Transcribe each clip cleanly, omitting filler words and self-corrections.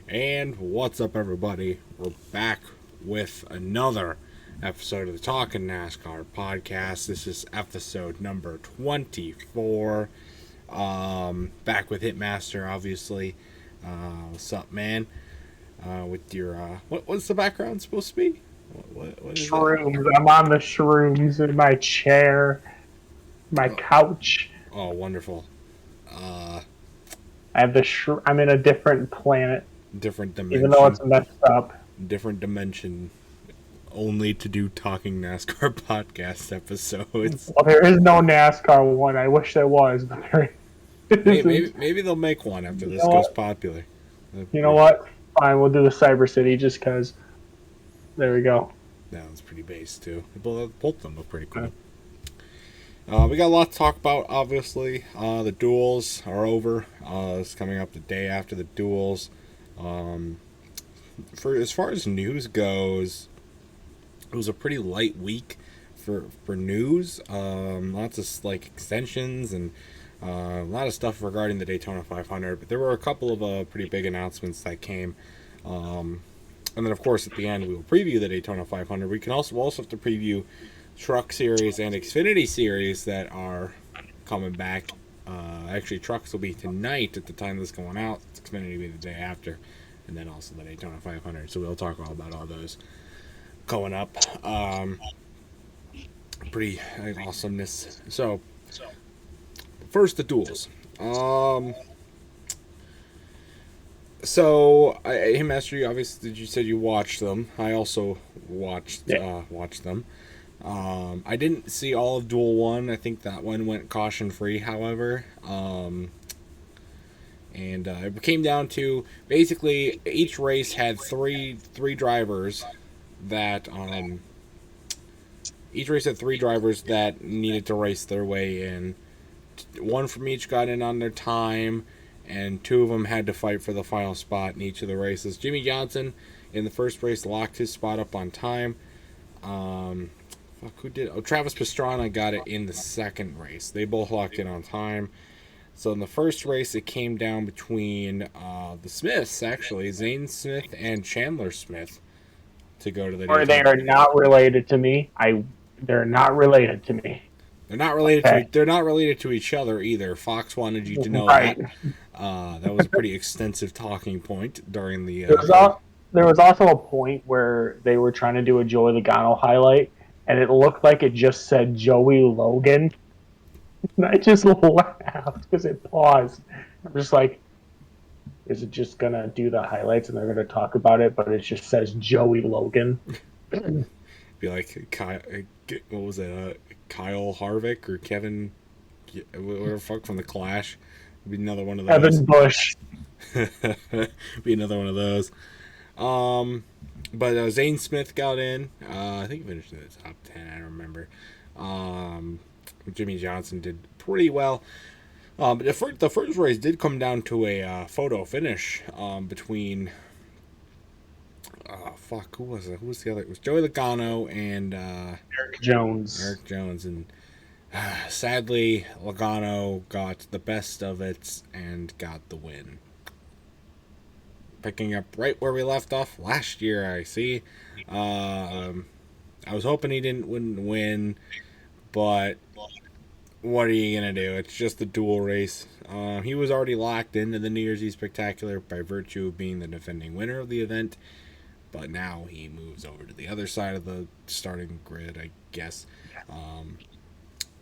And what's up, everybody? We're back with another episode of the Talking NASCAR podcast. This is episode number 24. Back with Hitmaster, obviously. What's up, man? With your what's the background supposed to be? What is that? Shrooms. I'm on the shrooms in my chair, my couch. Oh, wonderful. I have I'm in a different planet, Different even though dimension. it's messed up. Different dimension. Only to do Talking NASCAR podcast episodes. Well, there is no NASCAR one. I wish there was, but there isn't. Maybe they'll make one after this know goes what? popular. You know what? Fine, we'll do the Cyber City just because. There we go. That one's pretty base too. Both of them look pretty cool. We got a lot to talk about, obviously. The duels are over. It's coming up the day after the duels. For as far as news goes, it was a pretty light week for news. Lots of extensions and a lot of stuff regarding the Daytona 500. But there were a couple of pretty big announcements that came. And then, of course, at the end, we will preview the Daytona 500. We'll also have to preview Truck Series and Xfinity Series that are coming back. Actually, Trucks will be tonight at the time this is going out. Xfinity will be the day after. And then also the Daytona 500. So we'll talk all about all those going up. Pretty awesomeness. So, first, the duels. So, hey, Master, you obviously you said you watched them. I also watched them. I didn't see all of Duel 1. I think that one went caution-free, however. And it came down to, basically, each race had three drivers that... each race had three drivers that needed to race their way in. One from each got in on their time, and two of them had to fight for the final spot in each of the races. Jimmy Johnson, in the first race, locked his spot up on time. Who did? Oh, Travis Pastrana got it in the second race. They both locked in on time. So in the first race, it came down between the Smiths, actually, Zane Smith and Chandler Smith, to go to the. Or they are not related to me. They're not related to me. They're not related to. They're not related to each other either. Fox wanted you to know that. That was a pretty extensive talking point during the. There was also a point where they were trying to do a Joey Logano highlight, and it looked like it just said Joey Logan. And I just laughed because it paused. I'm just like, is it just gonna do the highlights and they're gonna talk about it, but it just says Joey Logan? Be like, what was it? Kyle Harvick or Kevin, whatever fuck from the Clash. Be another one of those. Kevin Bush. Be another one of those. But Zane Smith got in. I think he finished in the top 10. I don't remember. Jimmy Johnson did pretty well. But the first race did come down to a photo finish between. Who was it? Who was the other? It was Joey Logano and Eric Jones. And sadly, Logano got the best of it and got the win. Picking up right where we left off last year, I see. I was hoping he wouldn't win, but what are you going to do? It's just a dual race. He was already locked into the New Year's Eve Spectacular by virtue of being the defending winner of the event, but now he moves over to the other side of the starting grid, I guess.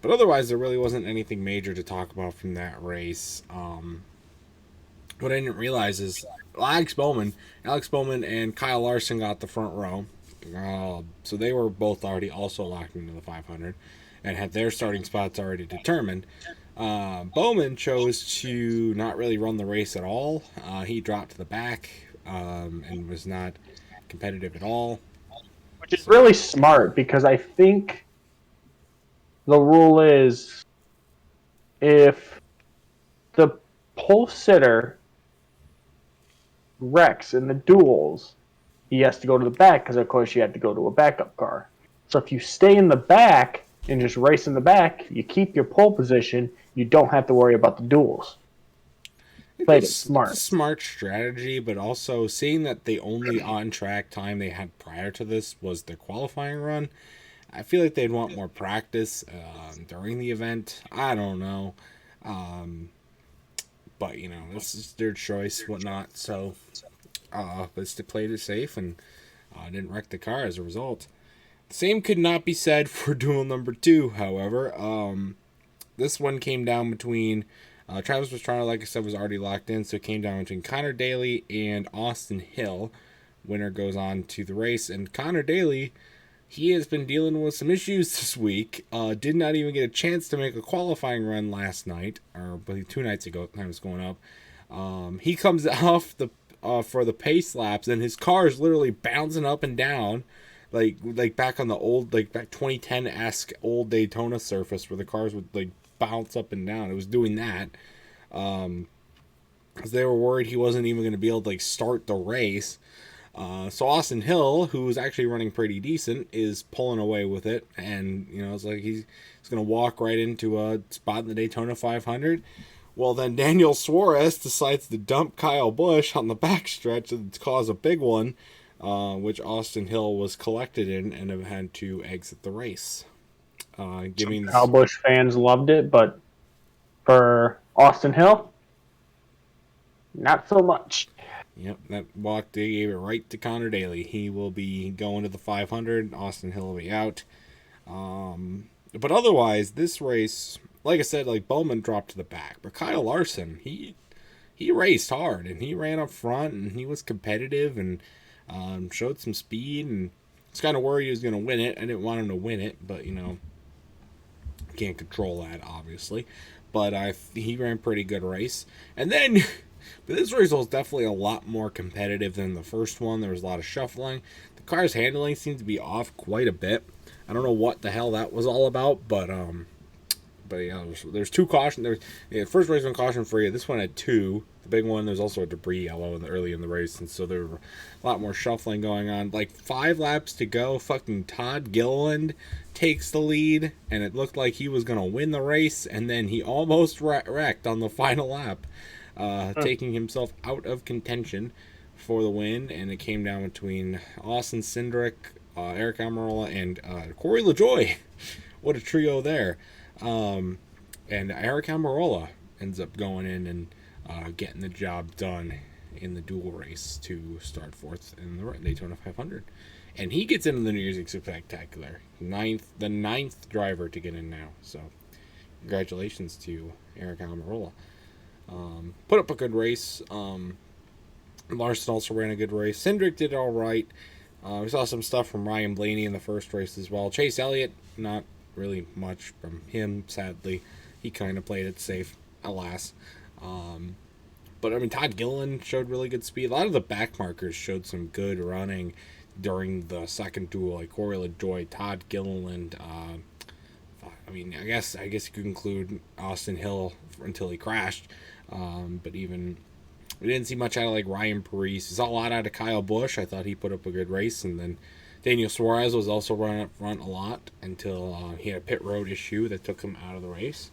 But otherwise, there really wasn't anything major to talk about from that race. What I didn't realize is Alex Bowman and Kyle Larson got the front row. So they were both already also locked into the 500 and had their starting spots already determined. Bowman chose to not really run the race at all. He dropped to the back and was not competitive at all. Which is really smart because I think the rule is if the pole sitter wrecks in the duels, he has to go to the back because, of course, you have to go to a backup car. So if you stay in the back and just race in the back, you keep your pole position, you don't have to worry about the duels. played it It's a smart. smart strategy, but also seeing that the only on track time they had prior to this was their qualifying run, I feel like they'd want more practice during the event. I don't know. Um, but, this is their choice, whatnot. So, but they played it safe and didn't wreck the car as a result. The same could not be said for duel number two, however. This one came down between Travis Pastrana, like I said, was already locked in, so it came down between Connor Daly and Austin Hill. Winner goes on to the race, and Connor Daly, he has been dealing with some issues this week. Did not even get a chance to make a qualifying run last night, or 2 nights ago. Time was going up. He comes off the for the pace laps, and his car is literally bouncing up and down, like back on the old, like back 2010 esque old Daytona surface where the cars would like bounce up and down. It was doing that. Because they were worried he wasn't even going to be able to like start the race. So Austin Hill, who was actually running pretty decent, is pulling away with it, and it's like he's going to walk right into a spot in the Daytona 500. Well, then Daniel Suarez decides to dump Kyle Busch on the backstretch and cause a big one, which Austin Hill was collected in and have had to exit the race. Giving Kyle Busch fans loved it, but for Austin Hill, not so much. Yep, that walk they gave it right to Connor Daly. He will be going to the 500. Austin Hill will be out. But otherwise, this race, like I said, like Bowman dropped to the back, but Kyle Larson, he raced hard and he ran up front and he was competitive and showed some speed, and I was kind of worried he was going to win it. I didn't want him to win it, but can't control that obviously. But he ran pretty good race, and then. But this race was definitely a lot more competitive than the first one. There was a lot of shuffling. The car's handling seemed to be off quite a bit. I don't know what the hell that was all about, but yeah, there's two caution. First race one caution free. This one had two. The big one, there's also a debris yellow early in the race, and so there were a lot more shuffling going on. Like 5 laps to go, fucking Todd Gilliland takes the lead, and it looked like he was gonna win the race, and then he almost wrecked on the final lap. Taking himself out of contention for the win, and it came down between Austin Cindric, Eric Almirola, and Corey LaJoie. What a trio there. And Eric Almirola ends up going in and getting the job done in the dual race to start fourth in the Daytona 500. And he gets into the New Year's Eve Spectacular. The ninth driver to get in now. So, congratulations to Eric Almirola. Put up a good race. Larson also ran a good race. Cindric did all right. We saw some stuff from Ryan Blaney in the first race as well. Chase Elliott, not really much from him, sadly. He kind of played it safe, alas. But, I mean, Todd Gilliland showed really good speed. A lot of the back markers showed some good running during the second duel, like Corey LaJoie, Todd Gilliland. I mean, I guess you could include Austin Hill until he crashed. But even we didn't see much out of like Ryan Parise. We saw a lot out of Kyle Busch. I thought he put up a good race, and then Daniel Suarez was also running up front a lot until he had a pit road issue that took him out of the race,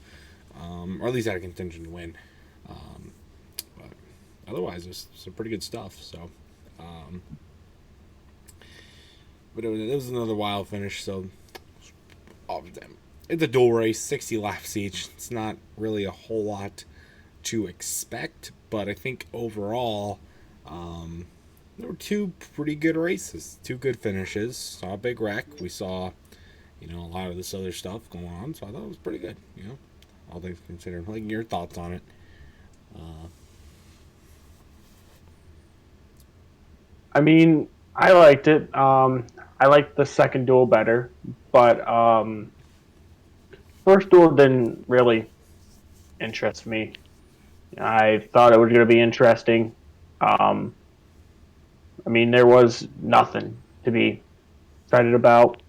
or at least out of contention to win. But otherwise, it was some pretty good stuff. So, but it was another wild finish. So, it's a dual race, 60 laps each. It's not really a whole lot to expect, but I think overall there were 2 pretty good races, 2 good finishes. Saw a big wreck. We saw a lot of this other stuff going on, so I thought it was pretty good, all things considered. Like, your thoughts on it? I mean, I liked it. I liked the second duel better, but first duel didn't really interest me. I thought it was going to be interesting. I mean, there was nothing to be excited about.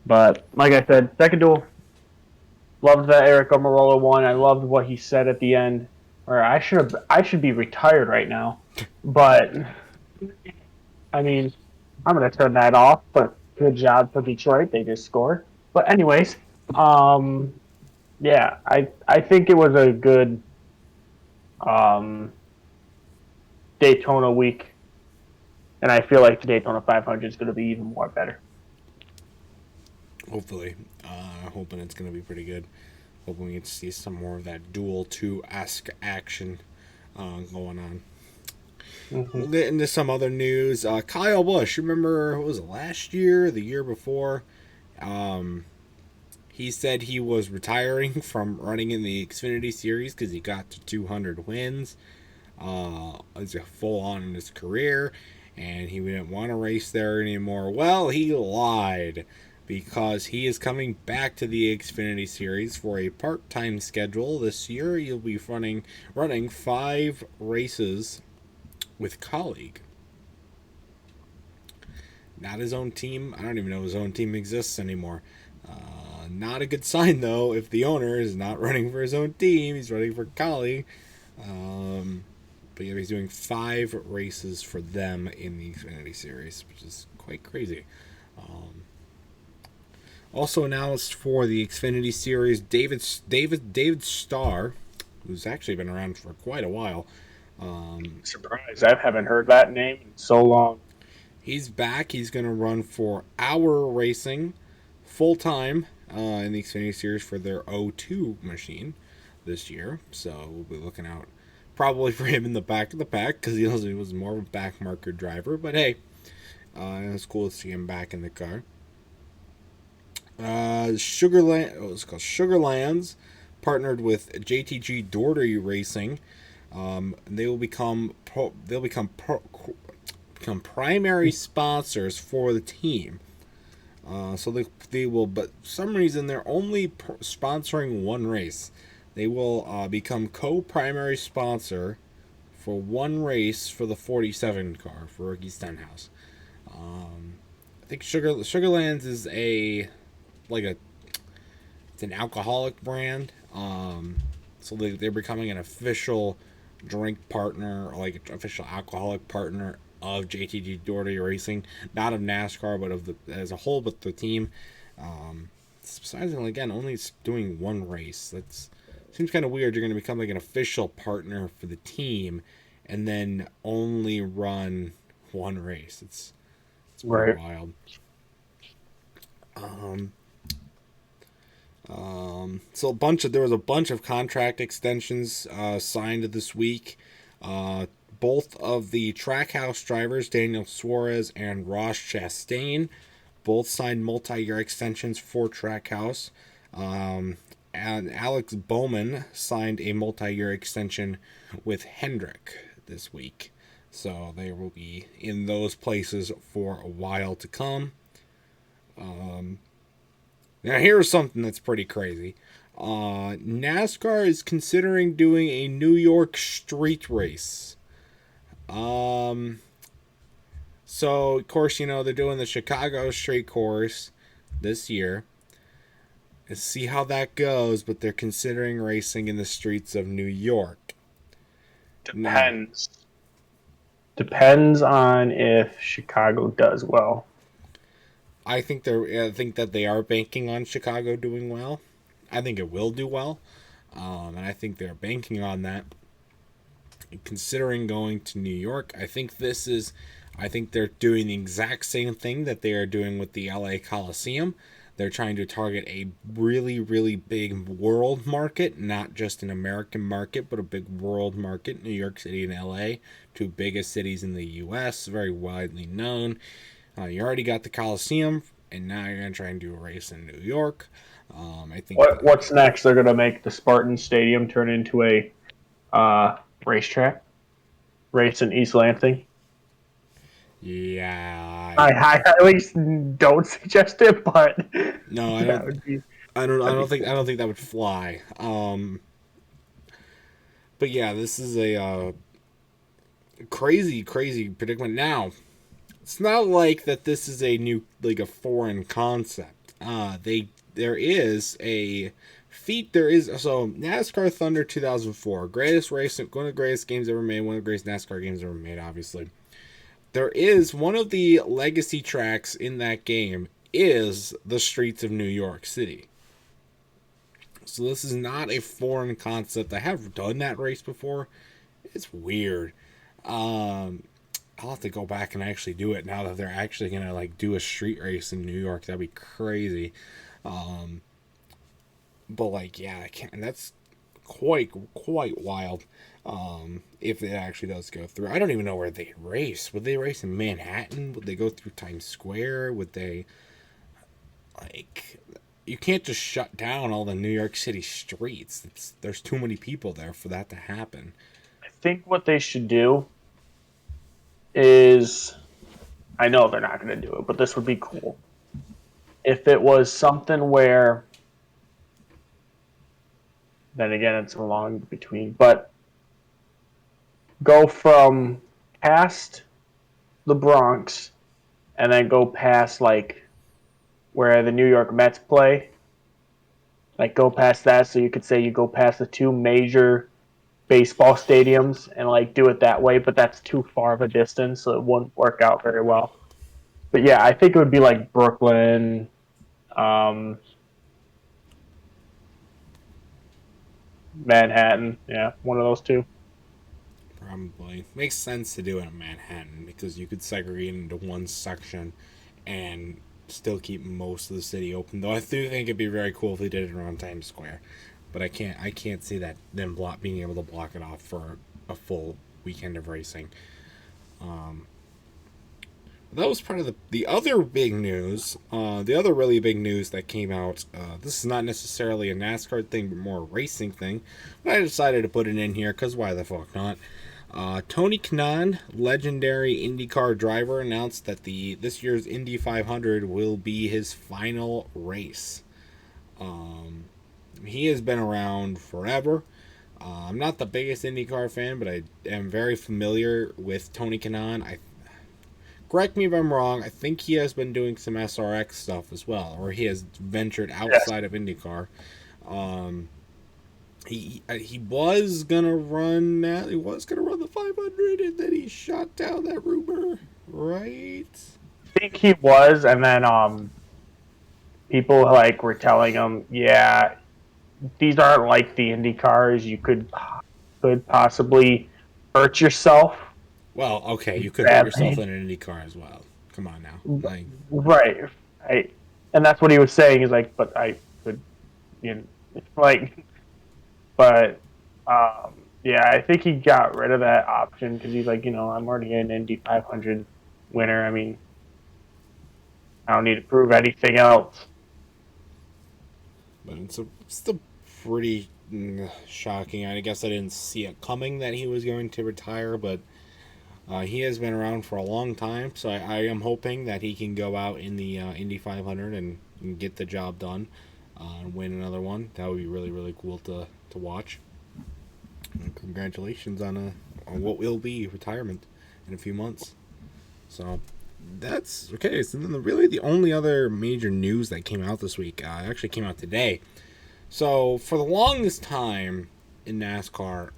But like I said, second duel, loved that Eric Almirola one. I loved what he said at the end. Or I should be retired right now. But I mean, I'm going to turn that off. But good job for Detroit. They just scored. But anyways, yeah, I think it was a good Daytona week, and I feel like the Daytona 500 is going to be even more better. Hopefully, hoping it's going to be pretty good. Hoping we get to see some more of that Duel 2-esque action going on. Mm-hmm. We'll get into some other news. Kyle Busch, remember, what was it, last year, the year before? Um, he said he was retiring from running in the Xfinity Series because he got to 200 wins. It's a full on in his career, and he didn't want to race there anymore. Well, he lied because he is coming back to the Xfinity Series for a part-time schedule this year. He'll be running 5 races with colleague. Not his own team. I don't even know his own team exists anymore. Not a good sign though if the owner is not running for his own team. He's running for colleague. But yeah, he's doing 5 races for them in the Xfinity Series, which is quite crazy. Also announced for the Xfinity Series, David Starr, who's actually been around for quite a while. Surprised. I haven't heard that name in so long. He's back. He's going to run for Hour Racing full time in the Xfinity Series for their O2 machine this year. So we'll be looking out probably for him in the back of the pack because he was more of a back marker driver. But hey, it's cool to see him back in the car. It's called Sugarlands, partnered with JTG Doherty Racing. They will become primary sponsors for the team. So they will, but for some reason they're only sponsoring one race. They will become co-primary sponsor for one race for the 47 car for Ricky Stenhouse. I think Sugarlands is it's an alcoholic brand. So they're becoming an official drink partner, or like an official alcoholic partner of JTG Doherty Racing, not of NASCAR, but of the as a whole, but the team. Surprisingly, again, only doing one race. That seems kind of weird. You're going to become like an official partner for the team, and then only run one race. It's pretty Right. wild. So there was a bunch of contract extensions signed this week. Both of the Trackhouse drivers, Daniel Suarez and Ross Chastain, both signed multi-year extensions for Trackhouse. And Alex Bowman signed a multi-year extension with Hendrick this week. So they will be in those places for a while to come. Now here's something that's pretty crazy. NASCAR is considering doing a New York street race. So of course, they're doing the Chicago street course this year. Let's see how that goes, but they're considering racing in the streets of New York. Now, Depends. Depends on if Chicago does well. I think that they are banking on Chicago doing well. I think it will do well, and I think they're banking on that. Considering going to New York, I think they're doing the exact same thing that they are doing with the LA Coliseum. They're trying to target a really, really big world market, not just an American market, but a big world market. New York City and LA, two biggest cities in the U.S., very widely known. You already got the Coliseum, and now you're going to try and do a race in New York. I think. What's next? They're going to make the Spartan Stadium turn into a racetrack, race in East Lansing. Yeah. I at least don't suggest it, but No, I that don't. would be. I don't. I That'd be don't think. I cool. don't think that would fly. But yeah, this is a crazy, crazy predicament. Now, it's not like that. This is a new, like a foreign concept. There is a feat. There is so NASCAR Thunder 2004, greatest race, one of the greatest games ever made, one of the greatest NASCAR games ever made. Obviously, there is one of the legacy tracks in that game is the streets of New York City. So this is not a foreign concept. I have done that race before. It's weird. Um, I'll have to go back and actually do it now that they're actually gonna like do a street race in New York. That'd be crazy. Um, but like, yeah, I can't. And that's quite wild. If it actually does go through, I don't even know where they race. Would they race in Manhattan? Would they go through Times Square? Would they like? You can't just shut down all the New York City streets. There's too many people there for that to happen. I think what they should do is, I know they're not going to do it, but this would be cool. If it was something where, then again, it's a long between, but go from past the Bronx and then go past like where the New York Mets play. Like go past that, so you could say you go past the two major baseball stadiums and like do it that way, but that's too far of a distance, so it wouldn't work out very well. But yeah, I think it would be like Brooklyn, um, Manhattan. Yeah, one of those two. Probably makes sense to do it in Manhattan because you could segregate into one section and still keep most of the city open. Though I do think it'd be very cool if they did it around Times Square, but I can't see that them being able to block it off for a full weekend of racing. Um, that was part of the other big news. The other really big news that came out. This is not necessarily a NASCAR thing, but more a racing thing. But I decided to put it in here because why the fuck not? Tony Kanaan, legendary IndyCar driver, announced that the this year's Indy 500 will be his final race. Um, he has been around forever. I'm not the biggest IndyCar fan, but I am very familiar with Tony Kanaan. I correct me if I'm wrong. I think he has been doing some SRX stuff as well, or he has ventured Yes. outside of IndyCar. Um, he was gonna run that. He was gonna run the 500, and then he shot down that rumor, right? I think he was, and then people like were telling him, yeah, these aren't like the Indy cars. You could possibly hurt yourself Well, okay, you could hurt yourself badly. in an IndyCar as well. Come on now, like, Right. I, and that's what he was saying. He's like, but I could, you know, like, but yeah, I think he got rid of that option because he's like, I'm already an Indy 500 winner. I mean, I don't need to prove anything else. but it's still pretty shocking. I guess I didn't see it coming that he was going to retire, but he has been around for a long time, so I am hoping that he can go out in the Indy 500 and get the job done and win another one. That would be really, really cool to watch. And congratulations on what will be retirement in a few months. So that's okay. So then really the only other major news that came out this week actually came out today. So for the longest time in NASCAR,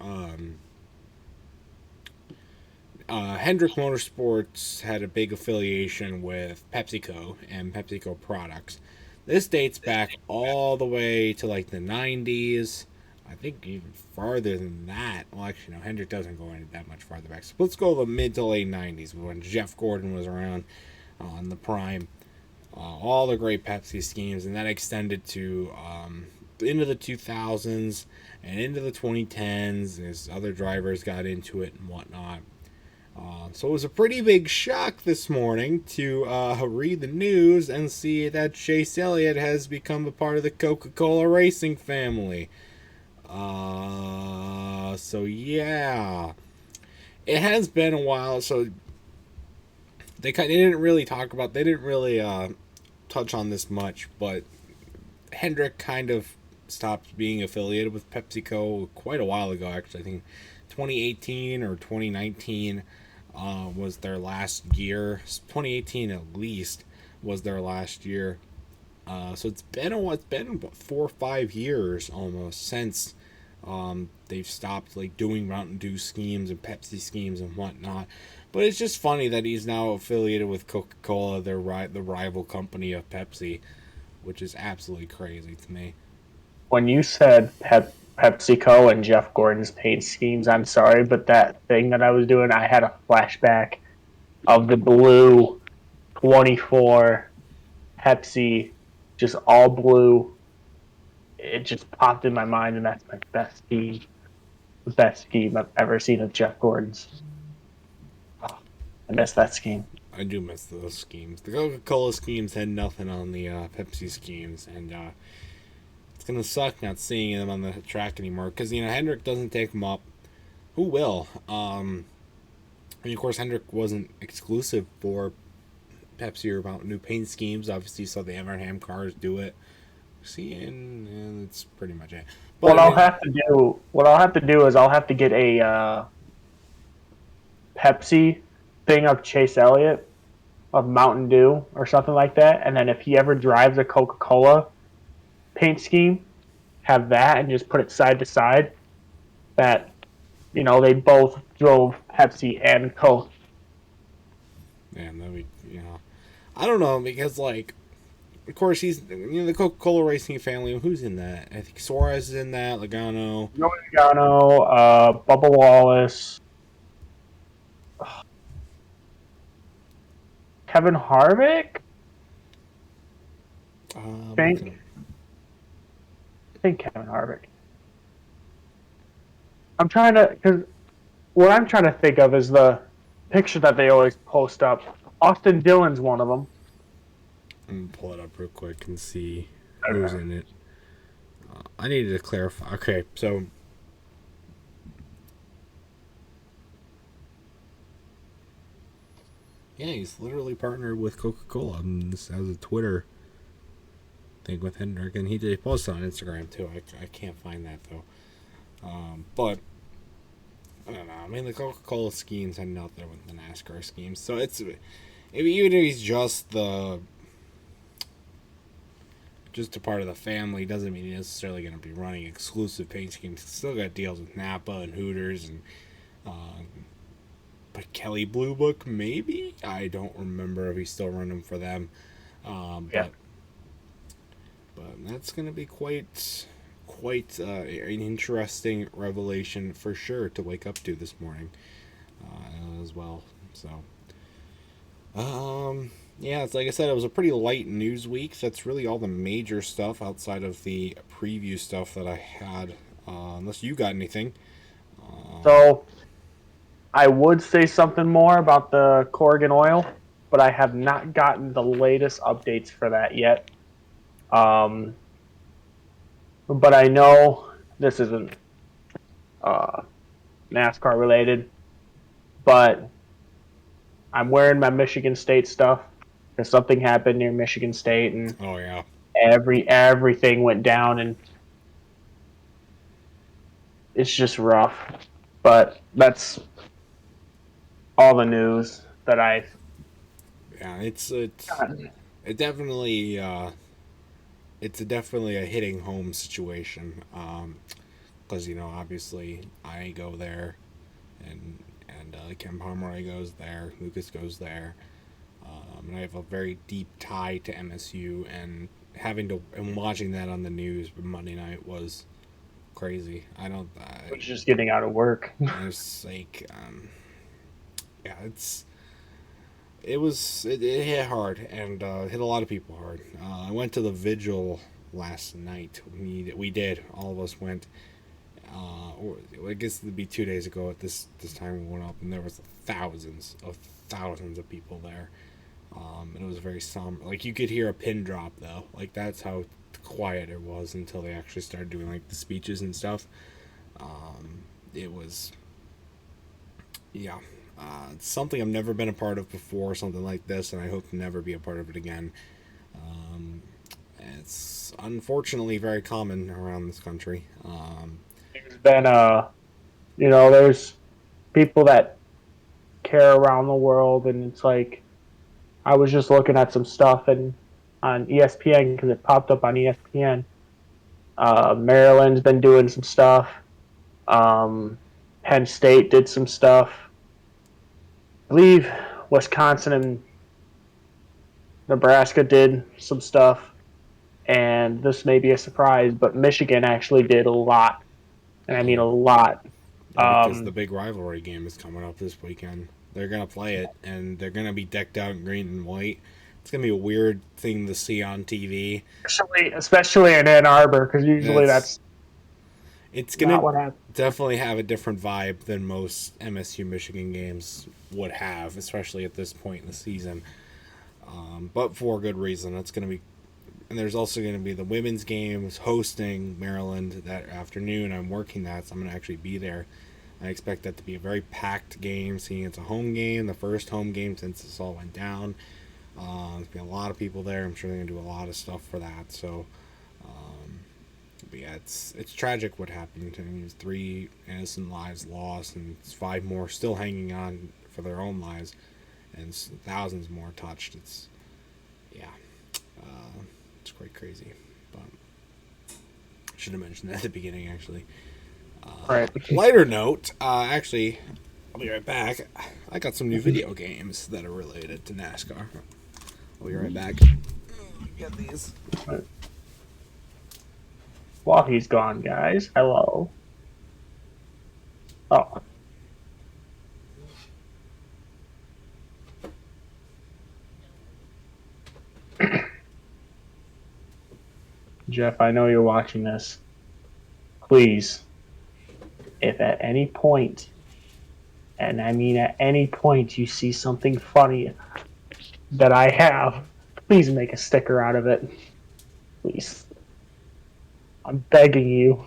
Hendrick Motorsports had a big affiliation with PepsiCo and PepsiCo products. This dates back all the way to like the 90s. I think even farther than that. Well, actually, no, Hendrick doesn't go into that much farther back. So let's go to the mid to late 90s when Jeff Gordon was around on the prime. All the great Pepsi schemes, and that extended to into the 2000s and into the 2010s as other drivers got into it and whatnot. So it was a pretty big shock this morning to read the news and see that Chase Elliott has become a part of the Coca-Cola racing family. So yeah, it has been a while. So they didn't really talk about, they didn't really touch on this much, but Hendrick kind of stopped being affiliated with PepsiCo quite a while ago. Actually, I think 2018 or 2019 was their last year. 2018 at least was their last year. So it's been what, 4 or 5 years almost since they've stopped like doing Mountain Dew schemes and Pepsi schemes and whatnot. But it's just funny that he's now affiliated with Coca-Cola, the rival company of Pepsi, which is absolutely crazy to me. When you said PepsiCo and Jeff Gordon's paint schemes. I'm sorry, but that thing that I was doing, I had a flashback of the blue 24 Pepsi, just all blue. It just popped in my mind, and that's my best scheme. The best scheme I've ever seen of Jeff Gordon's. Oh, I miss that scheme. I do miss those schemes. The Coca Cola schemes had nothing on the Pepsi schemes, and it's gonna suck not seeing them on the track anymore because Hendrick doesn't take them up. Who will? I mean, of course, Hendrick wasn't exclusive for Pepsi or about new paint schemes. Obviously, you saw the Everham cars do it. See, and that's pretty much it. But What I'll have to do is I'll have to get a Pepsi thing of Chase Elliott of Mountain Dew or something like that, and then if he ever drives a Coca-Cola paint scheme, have that and just put it side to side. That they both drove Pepsi and Coke. man, that would I don't know because of course he's the Coca Cola racing family. Who's in that? I think Suarez is in that. Logano. Joey Logano, Bubba Wallace, Kevin Harvick. I think Kevin Harvick. I'm trying to because what I'm trying to think of is the picture that they always post up. Austin Dillon's one of them. I'm gonna pull it up real quick and see who's in it. I needed to clarify. Okay, so yeah, he's literally partnered with Coca Cola. This has a Twitter thing with Hendrick, and he did post it on Instagram too. I can't find that though. But I don't know. I mean, the Coca Cola schemes had nothing with the NASCAR schemes, so even if he's just a part of the family doesn't mean he's necessarily going to be running exclusive paint schemes. He's still got deals with Napa and Hooters and but Kelly Blue Book maybe. I don't remember if he's still running for them. Yeah. But that's going to be quite an interesting revelation for sure to wake up to this morning as well. So, yeah, it's like I said, it was a pretty light news week. That's really all the major stuff outside of the preview stuff that I had. Unless you got anything. So, I would say something more about the Corrigan Oil, but I have not gotten the latest updates for that yet. But I know this isn't NASCAR related, but I'm wearing my Michigan State stuff because something happened near Michigan State, and Oh yeah, everything went down, and it's just rough. But that's all the news that I've yeah. gotten. It definitely it's definitely a hitting home situation. Because obviously I go there, and Ken Pomeroy goes there, Lucas goes there, and I have a very deep tie to MSU, and watching that on the news Monday night was crazy. Which is just getting out of work. It's like yeah, it hit hard and hit a lot of people hard. I went to the vigil last night. All of us went. Or I guess it'd be 2 days ago at this time we went up, and there was thousands of people there. And it was very somber. Like you could hear a pin drop though. Like that's how quiet it was until they actually started doing like the speeches and stuff. It was, yeah, it's something I've never been a part of before. Something like this, and I hope to never be a part of it again. It's unfortunately very common around this country. There's been there's people that care around the world, and it's like I was just looking at some stuff and on ESPN because it popped up on ESPN. Maryland's been doing some stuff. Penn State did some stuff. I believe Wisconsin and Nebraska did some stuff. And this may be a surprise, but Michigan actually did a lot and I mean a Oh, lot. yeah, because the Um, big rivalry game is coming up this weekend. They're gonna play it, and they're gonna be decked out in green and white. It's gonna be a weird thing to see on TV. especially in Ann Arbor, because usually That's that's it's not gonna what happens. definitely have a different vibe than most MSU Michigan games would have, especially at this point in the season. But for good reason. It's gonna be, and there's also gonna be the women's games hosting Maryland that afternoon. I'm working that, so I'm gonna actually be there. I expect that to be a very packed game, seeing it's a home game, the first home game since this all went down. There's been a lot of people there. I'm sure they're gonna do a lot of stuff for that. So, but yeah, it's tragic what happened. I mean, 3 innocent lives lost, and it's 5 more still hanging on for their own lives, and thousands more touched. It's yeah, it's quite crazy. But I should have mentioned that at the beginning, actually. Right. Lighter note, actually, I'll be right back. I got some new video games that are related to NASCAR. I'll be right back. Get these. Well, he's gone, guys. Hello. Oh, Jeff, I know you're watching this. Please, if at any point, and I mean at any point, you see something funny that I have, please make a sticker out of it. Please. I'm begging you.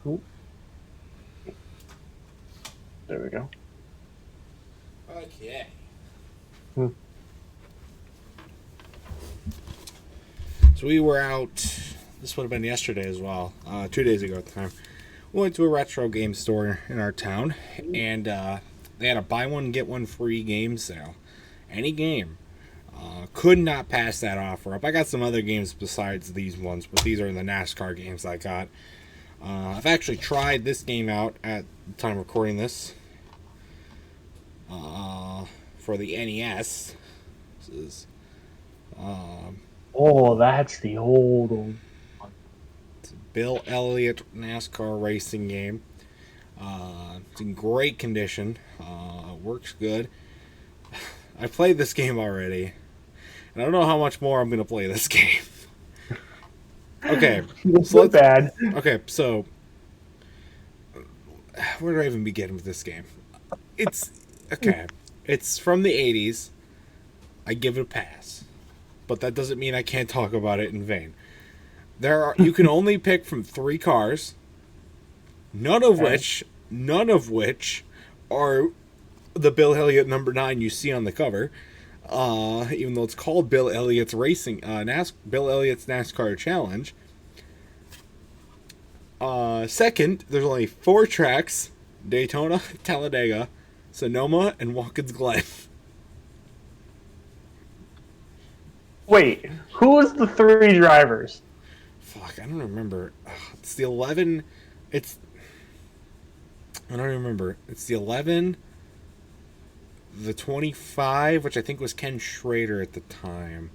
Ooh, there we go. Okay. Hmm. So we were out. This would have been yesterday as well. 2 days ago at the time. We went to a retro game store in our town, and they had a buy one get one free game sale. Any game. Could not pass that offer up. I got some other games besides these ones, but these are the NASCAR games I got. I've actually tried this game out at the time of recording this for the NES. This is Oh, that's the old one. Bill Elliott NASCAR racing game. It's in great condition. Works good. I played this game already, and I don't know how much more I'm gonna play this game. Okay, It's so not let's. bad. Okay, so where do I even begin with this game? It's okay. It's from the '80s. I give it a pass, but that doesn't mean I can't talk about it in vain. You can only pick from 3 cars, Okay. none of which are the Bill Elliott number 9 you see on the cover. Even though it's called Bill Elliott's Racing, Bill Elliott's NASCAR Challenge. Second, there's only 4 tracks: Daytona, Talladega, Sonoma, and Watkins Glen. Wait, who was the 3 drivers? Fuck, I don't remember. It's the 11. It's I don't remember. It's the 11, the 25, which I think was Ken Schrader at the time,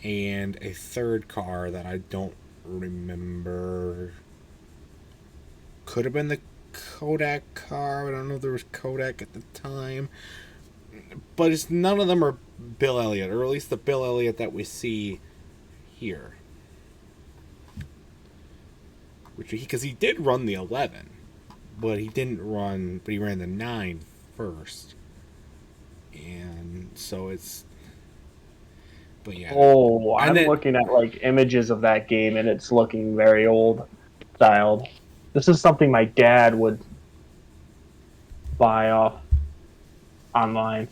and a third car that I don't remember. Could have been the Kodak car. I don't know if there was Kodak at the time. But it's none of them are Bill Elliott, or at least the Bill Elliott that we see here. Which because he did run the 11, but he didn't run. But he ran the 9 first, and so it's. But yeah, Oh, and I'm then looking at like images of that game and it's looking very old styled. This is something my dad would buy off online.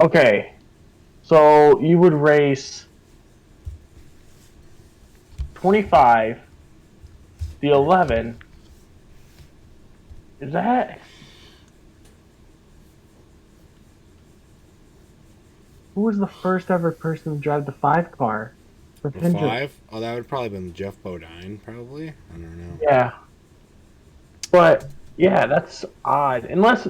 Okay, so you would race 25, the 11. Is that who was the first ever person to drive the 5 car? The 5? Oh, that would probably been Jeff Bodine, probably. I don't know. Yeah, but yeah, that's odd. Unless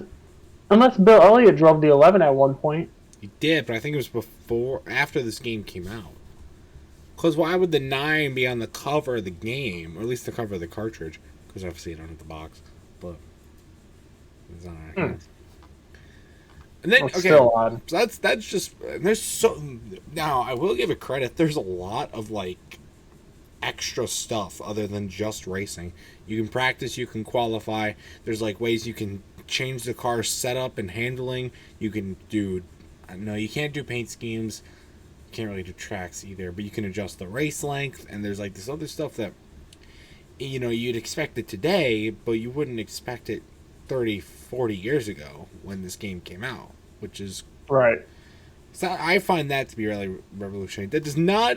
Bill Elliott drove the 11 at one point. He did, but I think it was after this game came out. Because why would the 9 be on the cover of the game? Or at least the cover of the cartridge. Because obviously I don't have the box. But it's not here. And then, It's okay, still odd. so that's just, there's so, now I will give it credit, there's a lot of, like, extra stuff other than just racing. You can practice, you can qualify, there's, like, ways you can change the car's setup and handling, you can do, no, you can't do paint schemes, you can't really do tracks either, but you can adjust the race length, and there's, like, this other stuff that, you know, you'd expect it today, but you wouldn't expect it 30, 40 years ago when this game came out, which is Right. so I find that to be really revolutionary. That does not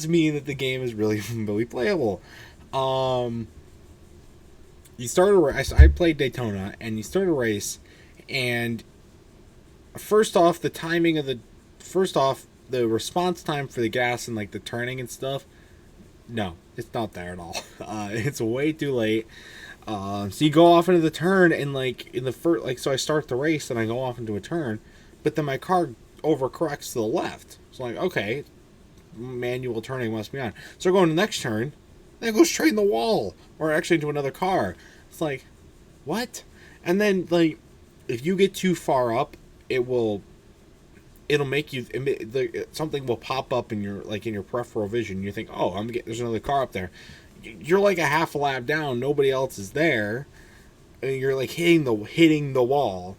mean that the game is really really playable. You start a race. I played Daytona, and you start a race, and first off, the response time for the gas and like the turning and stuff. No, it's not there at all. It's way too late. So you go off into the turn, and like in the first, like, so I start the race and I go off into a turn, but then my car overcorrects to the left. So like, okay, manual turning must be on. So I go in the next turn, then I go straight in the wall, or actually into another car. It's like, what? And then like, if you get too far up, it'll make you something will pop up in your peripheral vision. You think, oh, there's another car up there. You're like a half a lap down, nobody else is there, and you're like hitting the wall,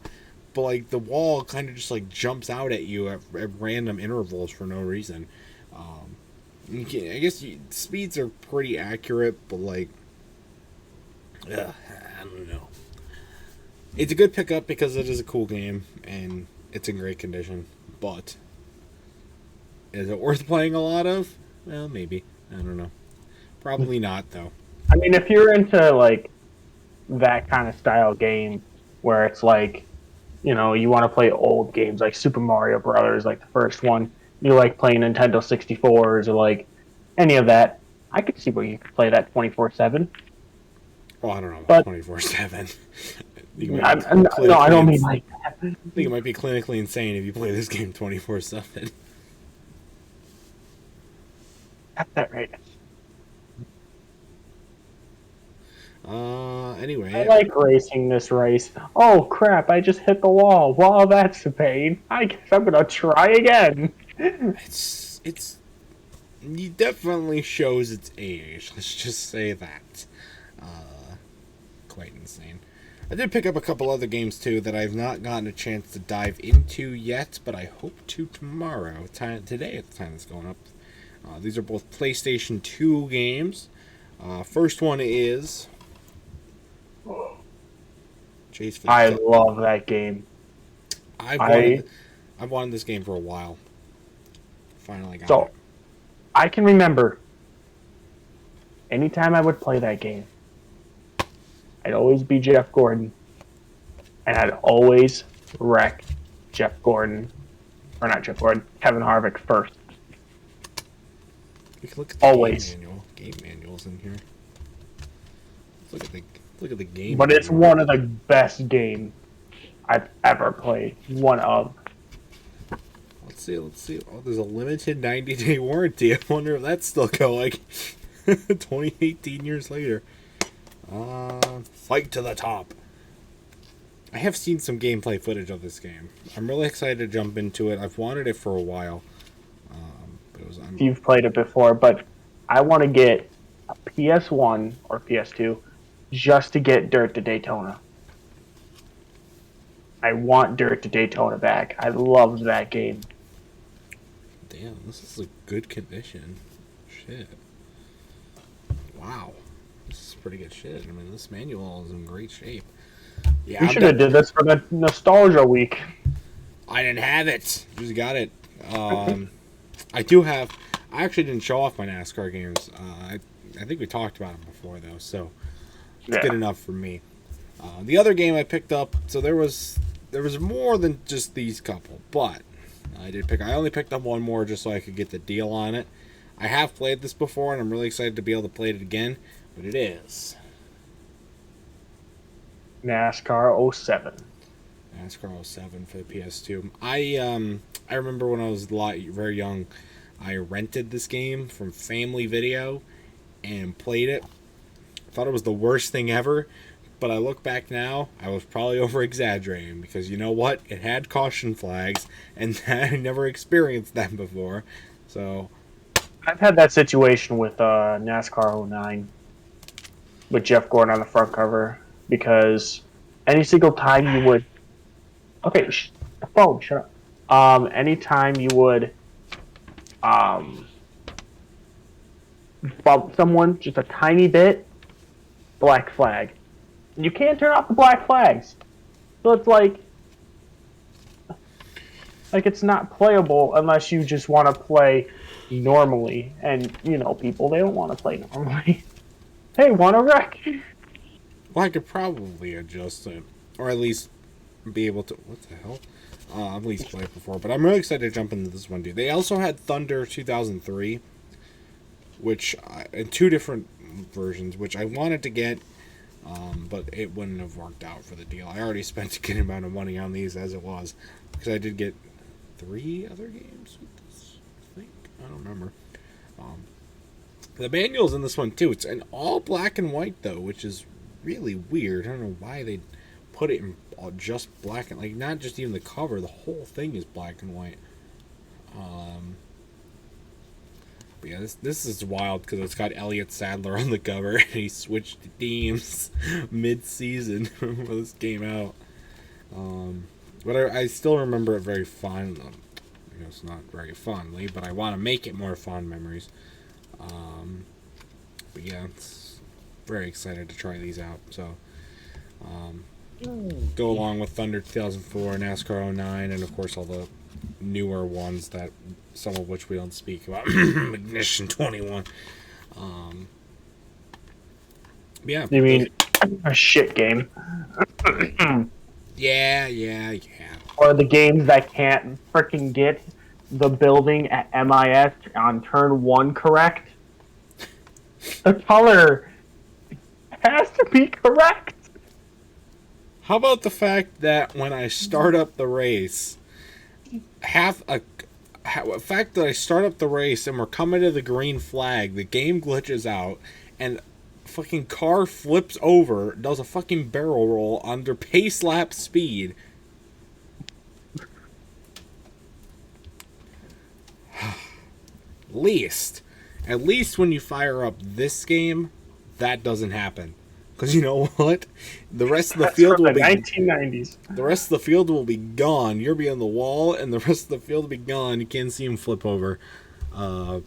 but like the wall kind of just like jumps out at you at random intervals for no reason. I guess speeds are pretty accurate, but like, I don't know. It's a good pickup because it is a cool game and it's in great condition, but is it worth playing a lot of? Well, maybe. I don't know. Probably not, though. I mean, if you're into like that kind of style game where it's like, you know, you want to play old games like Super Mario Brothers, like the first one, you like playing Nintendo 64s or like any of that, I could see where you could play that 24/7. Well, I don't know But 24/7. no, I don't mean like that. I think it might be clinically insane if you play this game 24/7. That's that right. Anyway. I like racing this race. Oh crap, I just hit the wall. Well, that's a pain. I guess I'm gonna try again. It definitely shows its age. Let's just say that. Quite insane. I did pick up a couple other games too that I've not gotten a chance to dive into yet, but I hope to tomorrow. Today at the time it's going up. These are both PlayStation 2 games. First one is Chase for the I love that game. I've wanted this game for a while. Finally got it. I can remember anytime I would play that game, I'd always be Jeff Gordon, and I'd always wreck Jeff Gordon, or not Jeff Gordon, Kevin Harvick first. You can look at the Always. game manuals in here. Look at the game. But it's one of the best games I've ever played. One of. Let's see. Oh, there's a limited 90-day warranty. I wonder if that's still going. 18 years later. Fight to the top. I have seen some gameplay footage of this game. I'm really excited to jump into it. I've wanted it for a while. But it was You've played it before, but I want to get a PS1 or PS2 just to get Dirt to Daytona. I want Dirt to Daytona back. I loved that game. Damn, this is a good condition. Shit. Wow. This is pretty good shit. I mean, this manual is in great shape. Yeah, We should have did this for the Nostalgia Week. I didn't have it. Just got it. I do have. I actually didn't show off my NASCAR games. I think we talked about them before though, so it's good enough for me. The other game I picked up. So there was more than just these couple, but I only picked up one more just so I could get the deal on it. I have played this before, and I'm really excited to be able to play it again. But it is NASCAR '07. NASCAR 07 for the PS2. I remember when I was very young, I rented this game from Family Video and played it. I thought it was the worst thing ever, but I look back now, I was probably over exaggerating because you know what? It had caution flags, and I never experienced that before. So I've had that situation with NASCAR '09 with Jeff Gordon on the front cover because any single time you would okay, phone, shut up. Anytime you would um bump someone just a tiny bit, black flag. You can't turn off the black flags, so it's like it's not playable unless you just want to play normally. And you know, people they don't want to play normally. Hey, want to wreck? well, I could probably adjust it, or at least be able to. What the hell? I've at least played it before, but I'm really excited to jump into this one, dude. They also had Thunder 2003, which in two different versions, which I wanted to get, but it wouldn't have worked out for the deal. I already spent a good amount of money on these as it was, because I did get 3 other games with this. I think I don't remember. Um, the manual's in this one too. It's in all black and white though, which is really weird. I don't know why they put it in just black and like not just even the cover. The whole thing is black and white. But yeah, this is wild because it's got Elliot Sadler on the cover and he switched teams mid-season when this came out. But I still remember it very fondly. I guess not very fondly, but I want to make it more fond memories. But yeah, it's very excited to try these out. So, go along with Thunder 2004, NASCAR '09, and of course all the newer ones that some of which we don't speak about. Ignition 21. Yeah. You mean a shit game? Yeah. Or the games that can't freaking get the building at MIS on turn 1 correct? The color has to be correct. How about the fact that when I start up the race, fact that I start up the race and we're coming to the green flag, the game glitches out, and fucking car flips over, does a fucking barrel roll under pace lap speed. At least when you fire up this game, that doesn't happen. Because you know what? The rest of the That's field from will the be 1990s. the rest of the field will be gone. You'll be on the wall, and the rest of the field will be gone. You can't see him flip over. Oh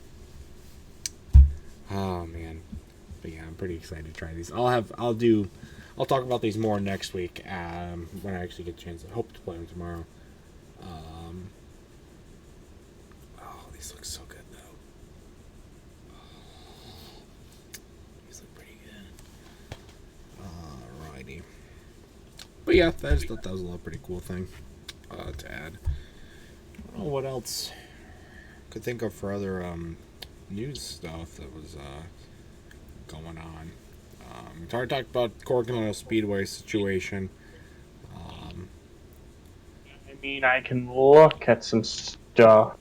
man, but yeah, I'm pretty excited to try these. I'll talk about these more next week when I actually get a chance. I hope to play them tomorrow. Oh, these look so good though. These look pretty good. Alrighty. But yeah, I just thought that was a little pretty cool thing to add. I don't know what else I could think of for other news stuff that was going on. We already talked about Cork and Oil Speedway situation. I mean, I can look at some stuff.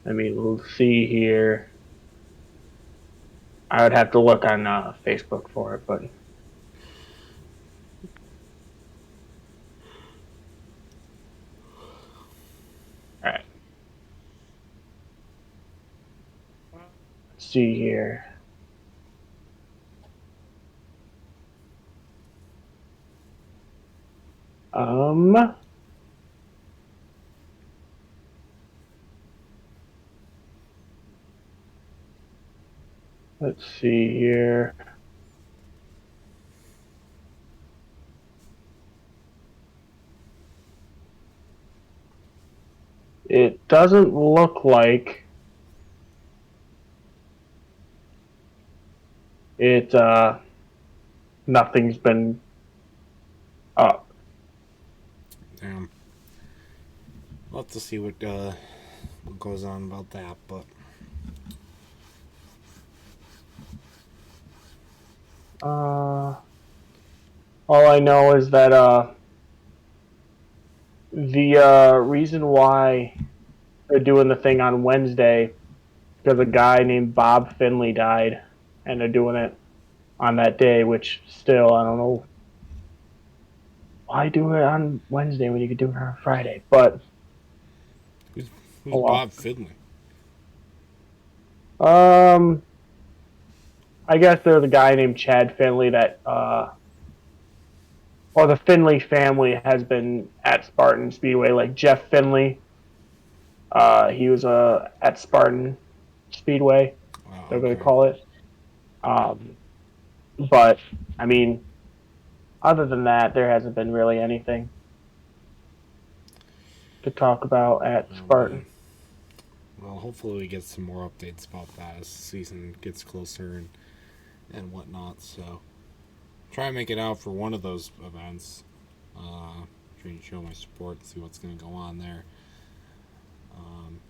Let me see here. I would have to look on Facebook for it, but all right. Let's see here. Let's see here. It doesn't look like it. Nothing's been up. we'll have to see what goes on about that. But Uh, all I know is that the reason why they're doing the thing on Wednesday because a guy named Bob Finley died, and they're doing it on that day. Which still, I don't know why do it on Wednesday when you could do it on Friday. But who's who's oh well. Bob Finley? Um, I guess there's a guy named Chad Finley that or the Finley family has been at Spartan Speedway. Like Jeff Finley, he was at Spartan Speedway. Oh, They're going to okay. call it. Um, but I mean, other than that, there hasn't been really anything to talk about at Oh Spartan. man. Well, hopefully we get some more updates about that as the season gets closer and whatnot. So try and make it out for one of those events. Trying to show my support and see what's going to go on there. Um,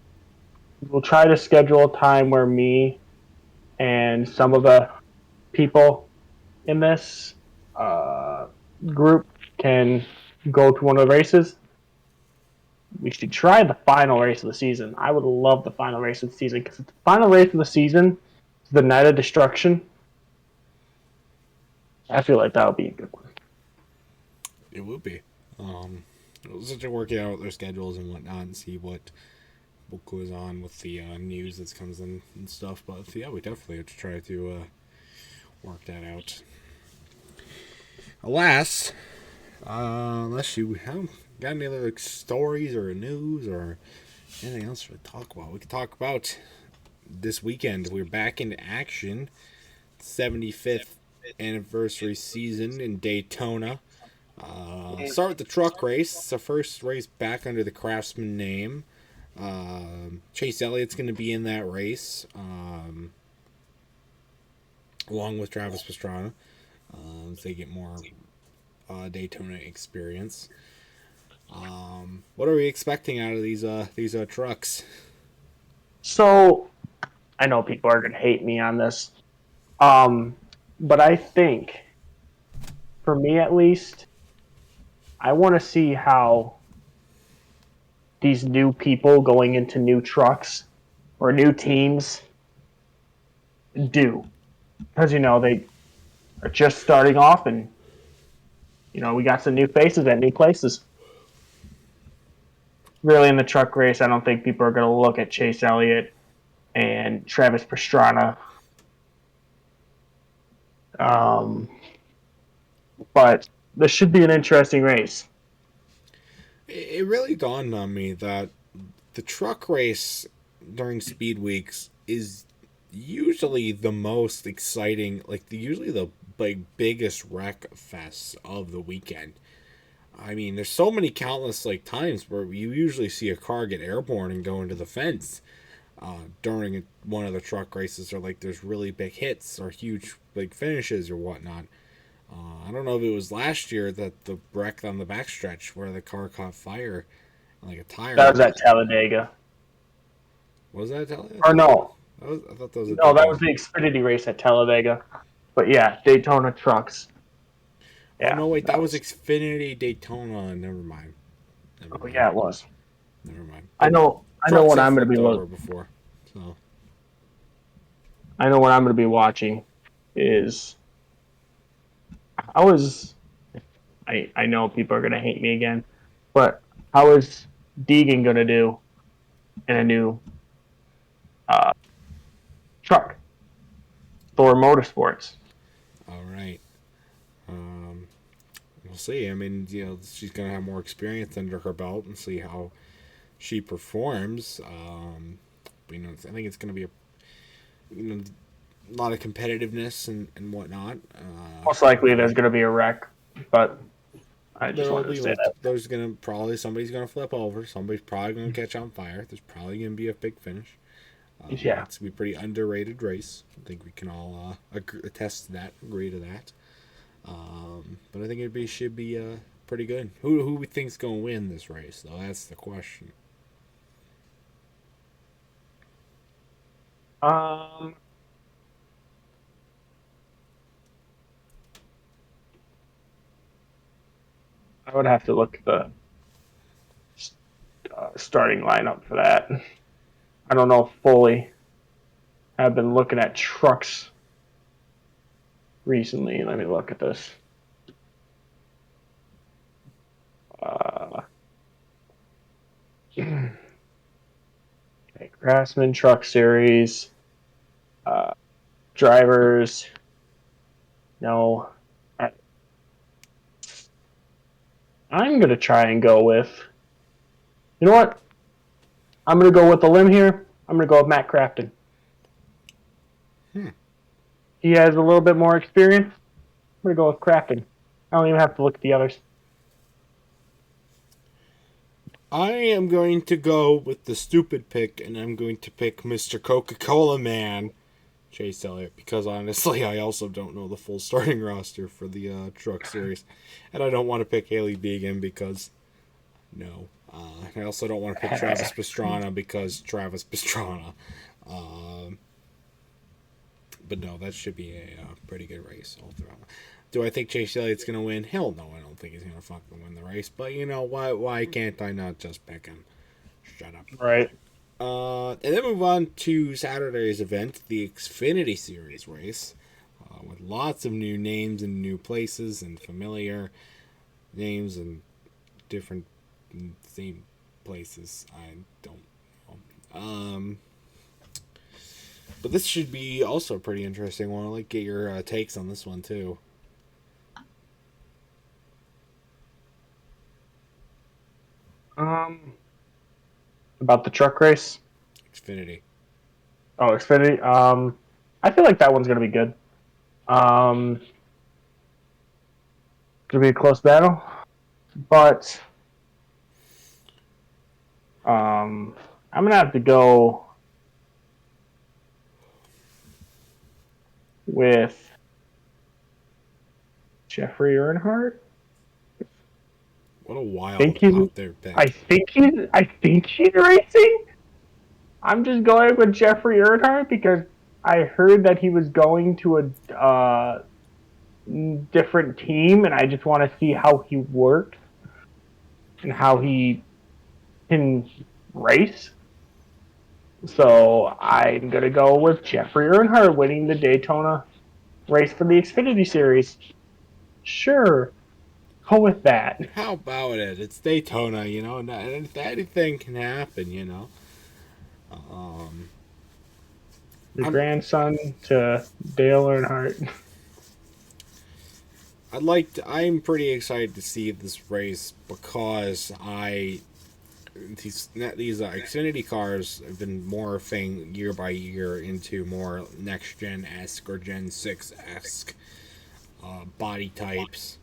We'll try to schedule a time where me and some of the people in this uh, group can go to one of the races. We should try the final race of the season. I would love the final race of the season because the final race of the season is the Night of Destruction. I feel like that would be a good one. it would be. We'll just have to work it out with their schedules and whatnot and see what goes on with the news that comes in and stuff. But yeah, we definitely have to try to work that out. Alas, unless you have got any other like, stories or news or anything else to talk about, we could talk about this weekend. We're back into action. 75th anniversary season in Daytona. Start with the truck race. It's the first race back under the Craftsman name. Chase Elliott's going to be in that race, along with Travis Pastrana, as they get more Daytona experience. What are we expecting out of these trucks? So I know people are going to hate me on this, but I think, for me at least, I want to see how these new people going into new trucks or new teams do. Because, they are just starting off and, we got some new faces at new places. Really, in the truck race, I don't think people are going to look at Chase Elliott and Travis Pastrana. Um, but this should be an interesting race. It really dawned on me that the truck race during speed weeks is usually the most exciting, usually the biggest wreck fest of the weekend. I mean, there's so many countless times where you usually see a car get airborne and go into the fence during one of the truck races, or there's really big hits or huge finishes or whatnot. I don't know if it was last year that the wreck on the backstretch where the car caught fire, like a That tire. was at Talladega. Was that? I Or thought that. no, I thought that was a no, that was Daytona. the Xfinity race at Talladega. But yeah, Daytona trucks. Oh Yeah, no, wait, that that was was. Xfinity Daytona. Never mind. Never Oh mind. yeah, it was. Never mind. I But know. I know trucks what have I'm going to be. flipped over before, so I know what I'm going to be watching. Is I was. I know people are going to hate me again, but how is Deegan going to do in a new uh, truck? Thor Motorsports. all right. Um, we'll see. I mean, she's gonna have more experience under her belt and see how she performs. But, I think it's gonna be a lot of competitiveness and whatnot. Most likely, there's going to be a wreck, but I just There'll wanted to be say that. there's gonna probably somebody's gonna flip over. Somebody's probably gonna catch on fire. There's probably gonna be a big finish. Yeah. It's gonna be a pretty underrated race. I think we can all attest to that, agree to that. But I think should be pretty good. Who we think's gonna win this race though? That's the question. Um, I would have to look at the starting lineup for that. I don't know fully. I've been looking at trucks recently. Let me look at this. Uh, okay, Craftsman Truck Series. Uh, drivers. No. I'm going to try and go with. You know what? I'm going to go with the limb here. I'm going to go with Matt Crafton. Hmm. He has a little bit more experience. I'm going to go with Crafton. I don't even have to look at the others. I am going to go with the stupid pick, and I'm going to pick Mr. Coca-Cola Man, Chase Elliott, because honestly, I also don't know the full starting roster for the truck series. And I don't want to pick Haley Began because, no. I also don't want to pick Travis Pastrana because Travis Pastrana. Um, but no, that should be a pretty good race all throughout. Do I think Chase Elliott's going to win? Hell no, I don't think he's going to fucking win the race. But you know, why can't I not just pick him? Shut up. Right. And then move on to Saturday's event, the Xfinity Series race, with lots of new names and new places and familiar names and different same places. I don't know. But this should be also a pretty interesting one. I'd like to get your takes on this one too. Um, about the truck race. Xfinity. Oh, Xfinity. I feel like that one's going to be good. Going to be a close battle, but I'm going to have to go with Jeffrey Earnhardt. What a Think wild he's. out there I pick. think he's. I think he's racing. I'm just going with Jeffrey Earnhardt because I heard that he was going to a different team, and I just want to see how he works and how he can race. So I'm gonna go with Jeffrey Earnhardt winning the Daytona race for the Xfinity Series. Sure, go with that. How about it? It's Daytona, you know. Anything can happen, you know. Um, The I'm grandson to Dale Earnhardt. I'm pretty excited to see this race because these Xfinity cars have been morphing year by year into more next gen esque or Gen 6 esque body types,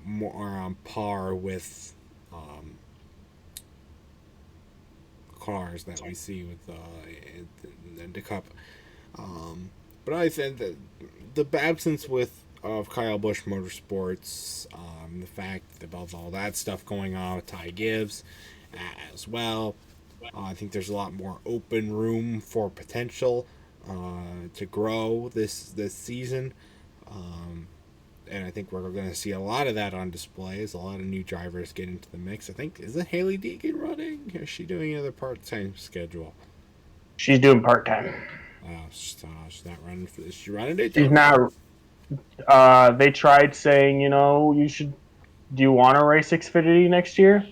more on par with um, cars that we see with the Cup. But I think that the absence with of Kyle Busch Motorsports, the fact about all that stuff going on with Ty Gibbs as well, I think there's a lot more open room for potential to grow this season. Um, and I think we're going to see a lot of that on display as a lot of new drivers get into the mix. I think, is it Haley Deegan running? Or is she doing another part time schedule? She's doing part time. She's not running for this. She running She's Daytona? not. They tried saying, you should. Do you want to race Xfinity next year?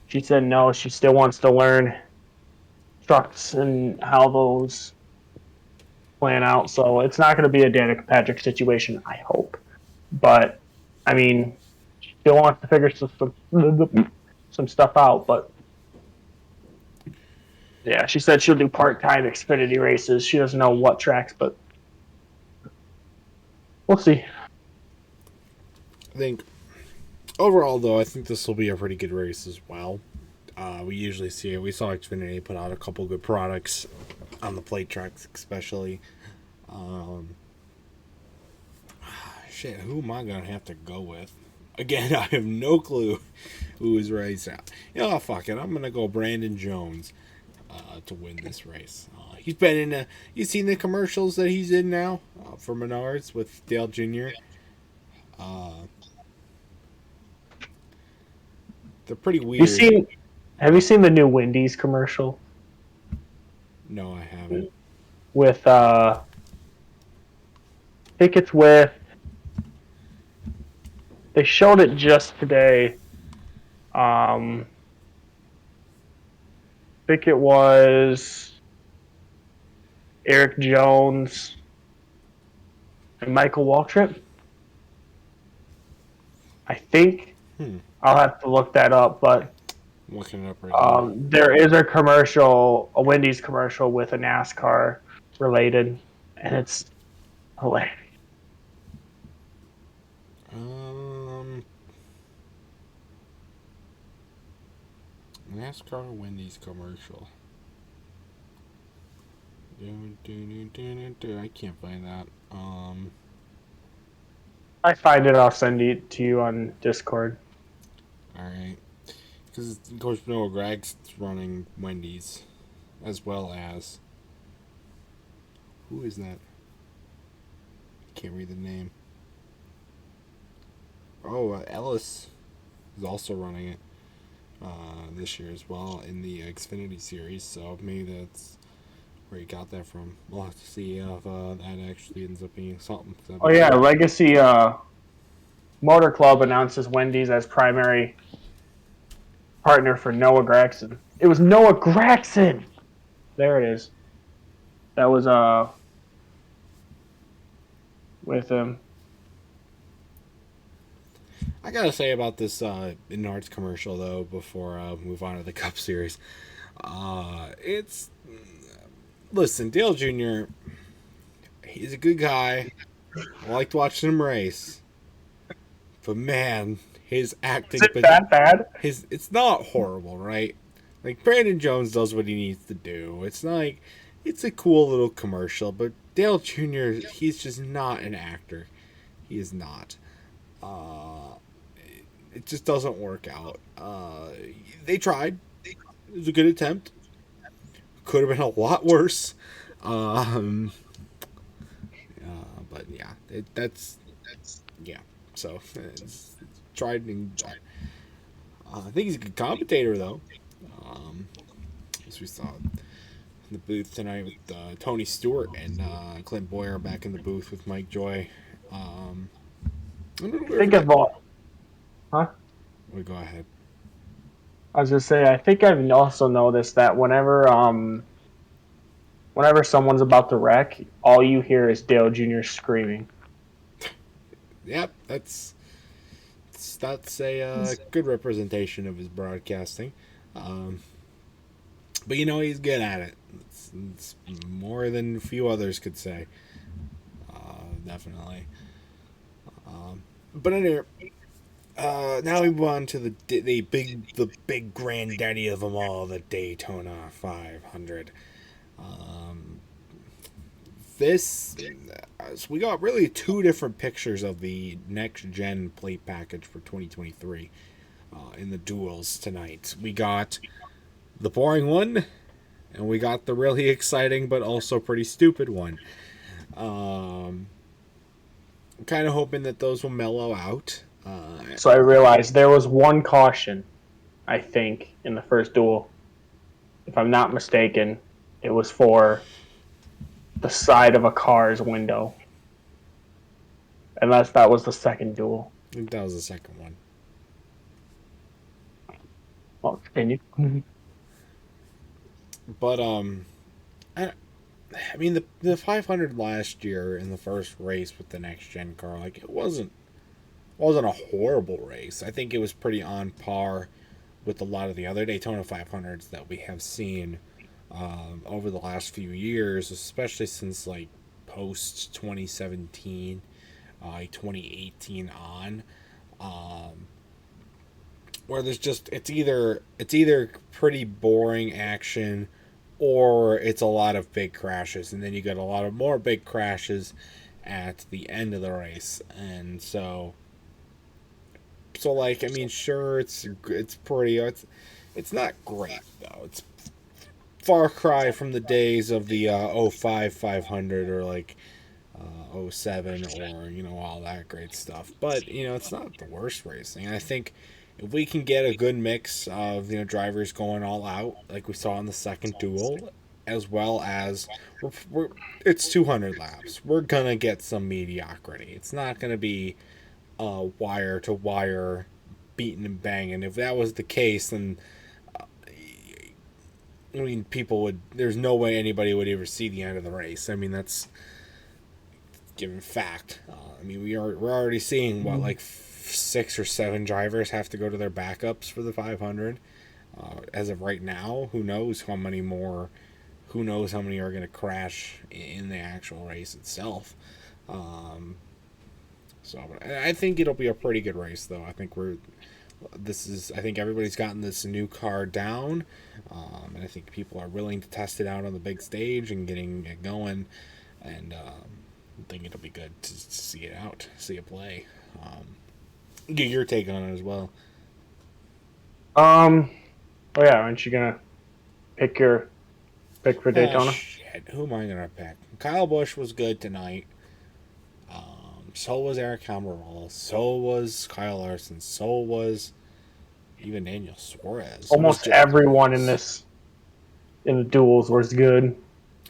She said no. She still wants to learn trucks and how those plan out. So it's not going to be a Danica Patrick situation, I hope. But I mean, she still wants to figure some stuff out. But yeah, she said she'll do part-time Xfinity races. She doesn't know what tracks, but we'll see. I think overall, though, I think this will be a pretty good race as well. We usually see it. We saw Xfinity put out a couple good products on the plate tracks, especially. Um, Shit, who am I gonna have to go with? Again, I have no clue who is racing out. You know, fuck it. I'm gonna go Brandon Jones to win this race. He's been in. You seen the commercials that he's in now for Menards with Dale Jr. Uh, they're pretty You weird. seen? Have you seen the new Wendy's commercial No, I haven't. with? I think it's with. They showed it just today. I think it was Eric Jones and Michael Waltrip. I think Hmm. I'll have to look that up, but I'm looking it up right now. there is a commercial, a Wendy's commercial with a NASCAR related, and it's hilarious. Um, NASCAR Wendy's commercial. I can't find that. I find it, I'll send it to you on Discord. All right, because of course Noah Greg's running Wendy's, as well as who is that? Can't read the name. Oh, Ellis is also running it this year as well in the Xfinity series. So maybe that's where he got that from. We'll have to see if that actually ends up being something. Oh yeah, Legacy Motor Club announces Wendy's as primary partner for Noah Gragson. It was Noah Gragson. There it is. That was with him. I gotta say about this Menards commercial though before I move on to the Cup Series. It's listen, Dale Jr. He's a good guy. I liked watching him race, but man, his Is acting, it but that bad? his it's not horrible, right? Like Brandon Jones does what he needs to do. It's not like it's a cool little commercial, but Dale Jr. He's just not an actor. He is not. Uh, it just doesn't work out. They tried. It was a good attempt. Could have been a lot worse. Um, but yeah, that's yeah. So tried and I think he's a good commentator though. As we saw in the booth tonight with Tony Stewart and Clint Boyer back in the booth with Mike Joy. I don't know I where think I've all, huh? we go ahead. I was gonna say I think I've also noticed that whenever someone's about to wreck, all you hear is Dale Jr. screaming. Yep, that's a good representation of his broadcasting. Um, but you know he's good at it. It's more than a few others could say. Definitely. But anyway, now we move on to the big granddaddy of them all, the Daytona 500. Um, this so we got really two different pictures of the next gen plate package for 2023 in the duels tonight. We got the boring one, and we got the really exciting but also pretty stupid one. Um, I'm kind of hoping that those will mellow out. So I realized there was one caution, I think, in the first duel. If I'm not mistaken, it was for the side of a car's window. Unless that was the second duel. I think that was the second one. Well, continue. But I, I mean the 500 last year in the first race with the next gen car, like it wasn't a horrible race. I think it was pretty on par with a lot of the other Daytona 500s that we have seen over the last few years, especially since like post 2017, 2018 on, where there's just it's either pretty boring action or it's a lot of big crashes, and then you get a lot of more big crashes at the end of the race, and so like I mean, sure it's pretty it's not great though. It's far cry from the days of the '05 500 or like '07 or all that great stuff. But it's not the worst racing. I think if we can get a good mix of drivers going all out like we saw in the second duel, as well as it's 200 laps, we're gonna get some mediocrity. It's not gonna be wire to wire beating and banging. If that was the case, then I mean, people would. There's no way anybody would ever see the end of the race. I mean, that's given fact. I mean, we're already seeing what like 6 or 7 drivers have to go to their backups for the 500. As of right now, who knows how many more? Who knows how many are going to crash in the actual race itself? So, I think it'll be a pretty good race, though. I think we're. This is. I think everybody's gotten this new car down, and I think people are willing to test it out on the big stage and getting it going, and I think it'll be good to see it out, see it play. Get your take on it as well. Oh yeah, aren't you gonna pick your pick for Daytona? Shit. Who am I gonna pick? Kyle Busch was good tonight. So was Eric Almirola. So was Kyle Larson. So was even Daniel Suarez. Almost everyone in the duels was good.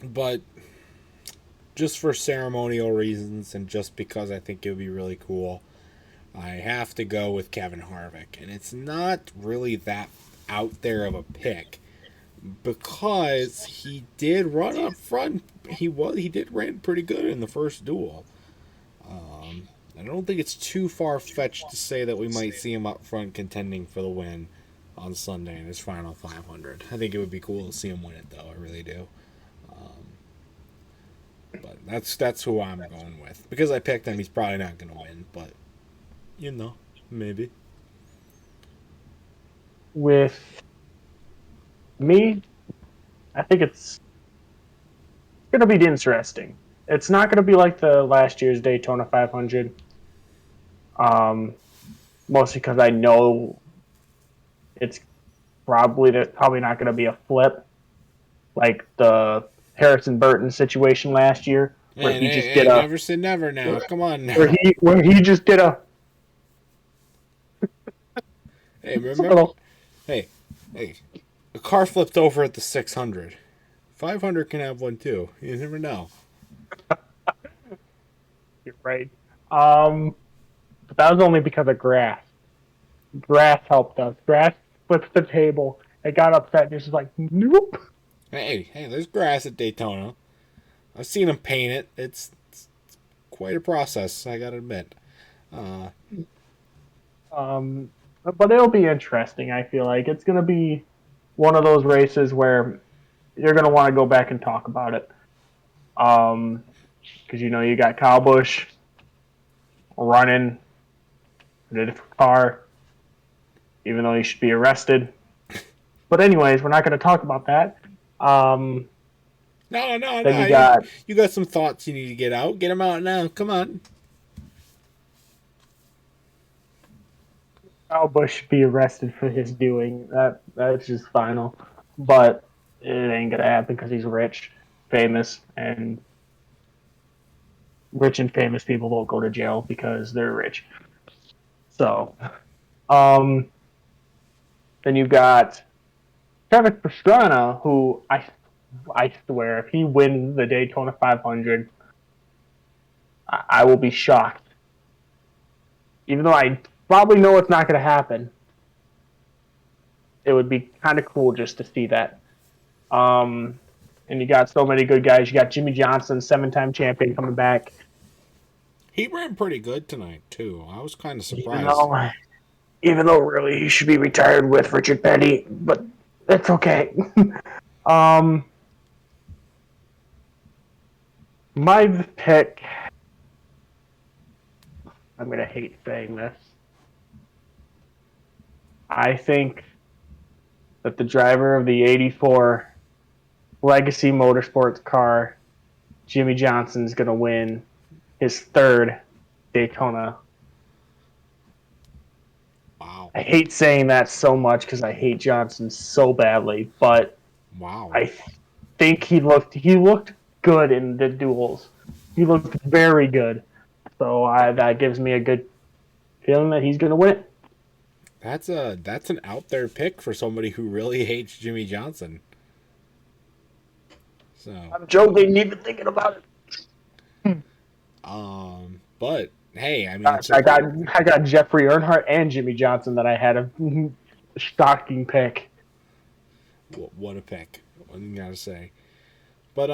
But just for ceremonial reasons and just because I think it would be really cool, I have to go with Kevin Harvick. And it's not really that out there of a pick because he did run up front. He did run pretty good in the first duel. I don't think it's too far fetched to say that we might see him up front contending for the win on Sunday in his final 500. I think it would be cool to see him win it, though. I really do. But that's who I'm going with. Because I picked him, he's probably not going to win, but maybe. With me, I think it's going to be interesting. It's not going to be like the last year's Daytona 500. Mostly because I know it's probably not going to be a flip like the Harrison Burton situation last year, where Man, he just hey, did a never say never now. Come on now. where he just did a Hey, remember? Hey, a car flipped over at the 600. 500 can have one too. You never know. You're right. But that was only because of grass. Grass helped us. Grass flipped the table. It got upset and just like, nope. Hey, there's grass at Daytona. I've seen them paint it. It's quite a process, I gotta admit. But it'll be interesting. I feel like it's gonna be one of those races where you're gonna want to go back and talk about it. Because you got Kyle Busch running in a different car, even though he should be arrested. But anyways, we're not going to talk about that. No. Then You got some thoughts you need to get out. Get them out now. Come on. Kyle Busch should be arrested for his doing. That's just final. But it ain't going to happen because he's rich, famous, and rich and famous people don't go to jail because they're rich. So, then you've got Travis Pastrana, who I swear, if he wins the Daytona 500, I will be shocked. Even though I probably know it's not going to happen, it would be kind of cool just to see that. And you got so many good guys. You got Jimmy Johnson, 7-time champion, coming back. He ran pretty good tonight, too. I was kind of surprised. Even though really he should be retired with Richard Petty, but that's okay. My pick, I'm going to hate saying this. I think that the driver of the 84 Legacy Motorsports car, Jimmy Johnson, is going to win his third Daytona. Wow. I hate saying that so much because I hate Johnson so badly, but Wow. I think he looked good in the duels. He looked very good. So that gives me a good feeling that he's going to win it. That's an out there pick for somebody who really hates Jimmy Johnson. So, I'm joking, even thinking about it. but hey, I mean, Gosh, I got Jeffrey Earnhardt and Jimmy Johnson that I had a shocking pick. what a pick! What do you gotta say? But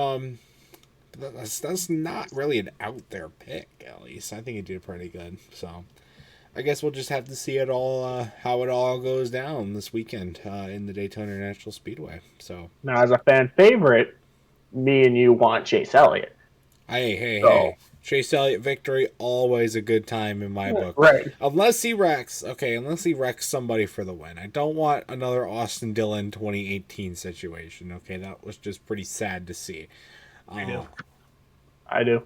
that's not really an out there pick. At least I think he did pretty good. So I guess we'll just have to see it all how it all goes down this weekend in the Daytona International Speedway. So Now, as a fan favorite, me and you want Chase Elliott. hey, So, Chase Elliott victory always a good time in my book. right. Unless he wrecks somebody for the win. I don't want another Austin Dillon 2018 situation. Okay, that was just pretty sad to see. I do. Uh, I do.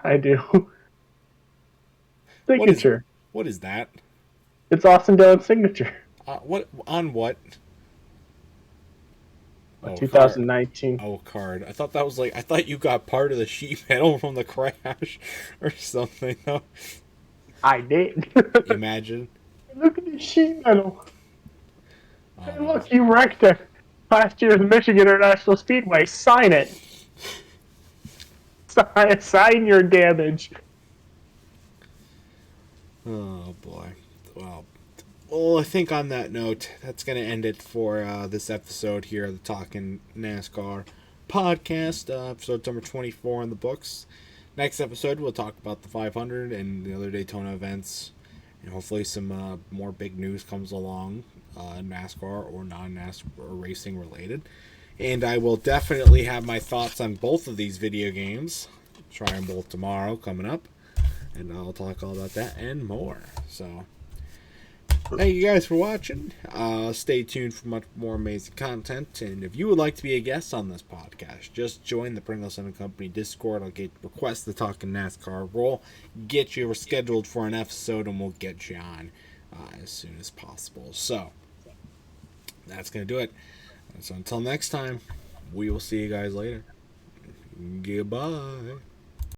I do. what is Signature. what is that? It's Austin Dillon's signature. What on what? A Oh, car. 2019. Oh, card. I thought that was like I thought you got part of the sheet metal from the crash or something. No, I did. imagine. Look at the sheet metal. Oh, Hey, that was look, you wrecked it. Last year's Michigan International Speedway. Sign it. Sign your damage. oh boy. Well, well, I think on that note, that's going to end it for this episode here of the Talking NASCAR podcast, episode number 24 in the books. Next episode, we'll talk about the 500 and the other Daytona events, and hopefully some more big news comes along, NASCAR or non-NASCAR racing related. And I will definitely have my thoughts on both of these video games. Try them both tomorrow coming up, and I'll talk all about that and more. So thank you guys for watching. Stay tuned for much more amazing content. And if you would like to be a guest on this podcast, just join the Pringles and Company Discord. I'll get request the Talking NASCAR role, get you scheduled for an episode, and we'll get you on as soon as possible. So that's gonna do it. So until next time, we will see you guys later. Goodbye.